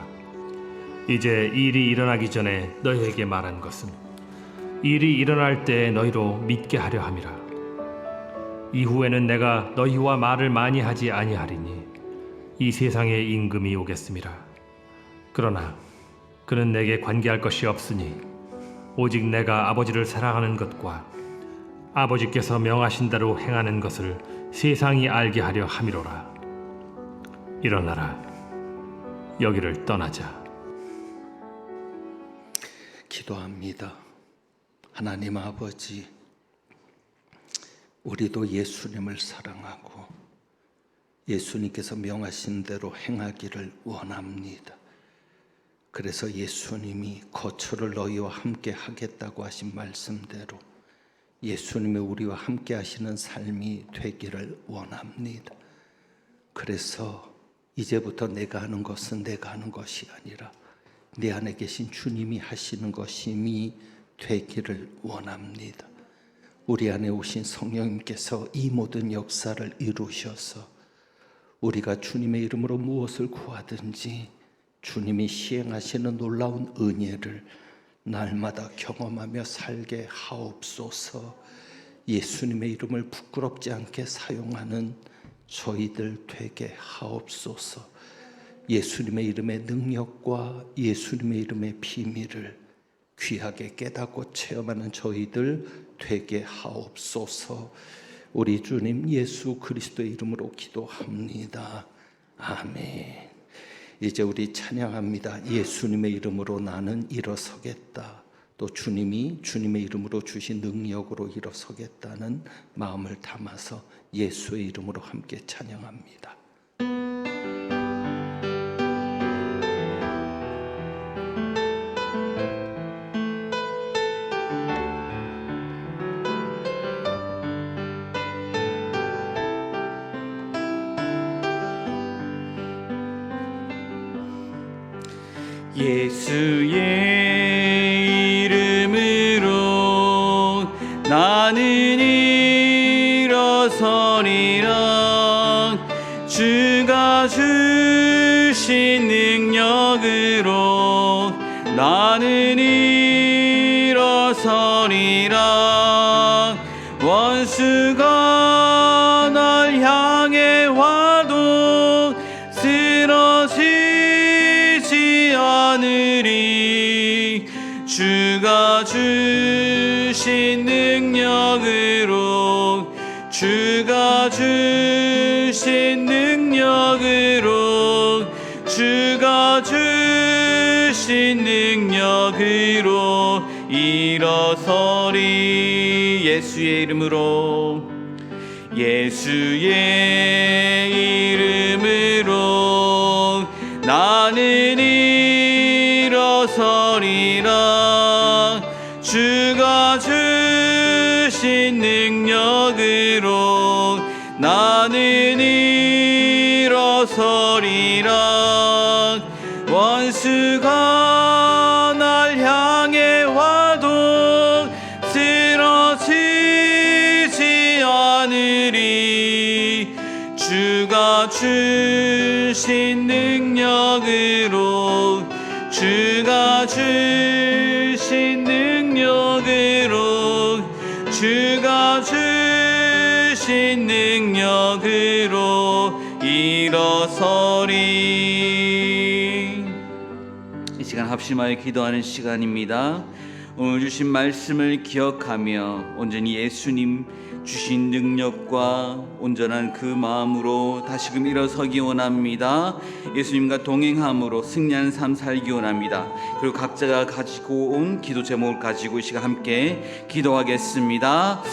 이제 일이 일어나기 전에 너희에게 말한 것은 일이 일어날 때 너희로 믿게 하려 함이라. 이후에는 내가 너희와 말을 많이 하지 아니하리니 이 세상에 임금이 오겠음이라. 그러나 그는 내게 관계할 것이 없으니 오직 내가 아버지를 사랑하는 것과 아버지께서 명하신 대로 행하는 것을 세상이 알게 하려 함이로라. 일어나라. 여기를 떠나자. 기도합니다. 하나님 아버지, 우리도 예수님을 사랑하고 예수님께서 명하신 대로 행하기를 원합니다. 그래서 예수님이 거처를 너희와 함께 하겠다고 하신 말씀대로 예수님이 우리와 함께 하시는 삶이 되기를 원합니다. 그래서 이제부터 내가 하는 것은 내가 하는 것이 아니라 내 안에 계신 주님이 하시는 것임이 되기를 원합니다. 우리 안에 오신 성령님께서 이 모든 역사를 이루셔서 우리가 주님의 이름으로 무엇을 구하든지 주님이 시행하시는 놀라운 은혜를 날마다 경험하며 살게 하옵소서. 예수님의 이름을 부끄럽지 않게 사용하는 저희들 되게 하옵소서. 예수님의 이름의 능력과 예수님의 이름의 비밀을 귀하게 깨닫고 체험하는 저희들 되게 하옵소서. 우리 주님 예수 그리스도의 이름으로 기도합니다. 아멘. 이제 우리 찬양합니다. 예수님의 이름으로 나는 일어서겠다. 또 주님이 주님의 이름으로 주신 능력으로 일어서겠다는 마음을 담아서 예수의 이름으로 함께 찬양합니다. 예수의 이름으로 나는 일어서리라. 주가 주신 능력으로 나는 일어서리라. 원수가 날 향해 와도 쓰러지지 않으리. 주가 주신 능력으로 주가 주신 능력으로 주가 주신 능력으로 일어서리. 예수의 이름으로 예수의 이름으로 나는 일어서리라. 주가 주신 능력으로 나는 일어서리라. 원수가 날 향해 와도 쓰러지지 않으리. 주가 주신 능력으로 주가 주신 능력으로 주가 주신 능력으로 일어서리. 이 시간 합심하여 기도하는 시간입니다. 오늘 주신 말씀을 기억하며 온전히 예수님 주신 능력과 온전한 그 마음으로 다시금 일어서기 원합니다. 예수님과 동행함으로 승리하는 삶 살기 원합니다. 그리고 각자가 가지고 온 기도 제목을 가지고 이 시간 함께 기도하겠습니다.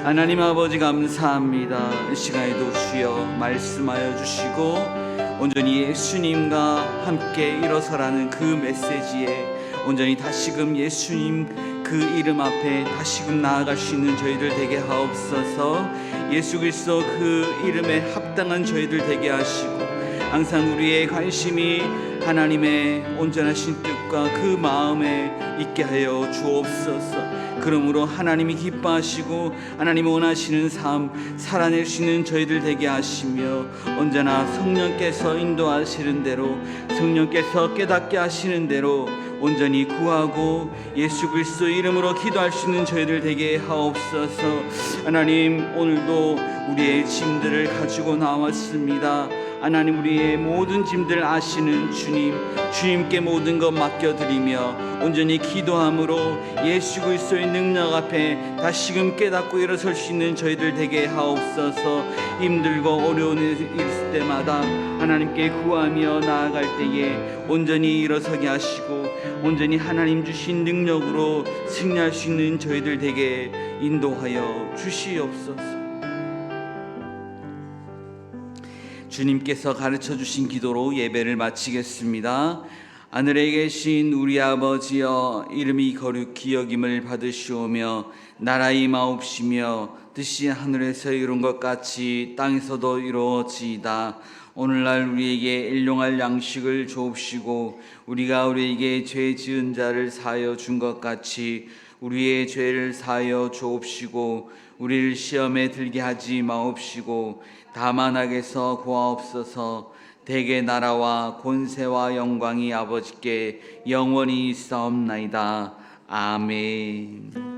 하나님 아버지 감사합니다. 이 시간에도 주여 말씀하여 주시고 온전히 예수님과 함께 일어서라는 그 메시지에 온전히 다시금 예수님 그 이름 앞에 다시금 나아갈 수 있는 저희들 되게 하옵소서. 예수 그리스도 그 이름에 합당한 저희들 되게 하시고 항상 우리의 관심이 하나님의 온전하신 뜻과 그 마음에 있게 하여 주옵소서. 그러므로 하나님이 기뻐하시고 하나님이 원하시는 삶 살아낼 수 있는 저희들 되게 하시며 언제나 성령께서 인도하시는 대로 성령께서 깨닫게 하시는 대로 온전히 구하고 예수 그리스도 이름으로 기도할 수 있는 저희들 되게 하옵소서. 하나님 오늘도 우리의 짐들을 가지고 나왔습니다. 하나님 우리의 모든 짐들 아시는 주님께 모든 것 맡겨드리며 온전히 기도함으로 예수 그리스도의 능력 앞에 다시금 깨닫고 일어설 수 있는 저희들 되게 하옵소서. 힘들고 어려운 일 있을 때마다 하나님께 구하며 나아갈 때에 온전히 일어서게 하시고 온전히 하나님 주신 능력으로 승리할 수 있는 저희들 되게 인도하여 주시옵소서. 주님께서 가르쳐 주신 기도로 예배를 마치겠습니다. 하늘에 계신 우리 아버지여, 이름이 거룩히 여김을 받으시오며 나라 임하옵시며 뜻이 하늘에서 이룬 것 같이 땅에서도 이루어지이다. 오늘날 우리에게 일용할 양식을 주옵시고 우리가 우리에게 죄 지은 자를 사하여 준 것 같이 우리의 죄를 사하여 주옵시고 우리를 시험에 들게 하지 마옵시고 다만 악에서 구하옵소서. 대개 나라와 권세와 영광이 아버지께 영원히 있사옵나이다. 아멘.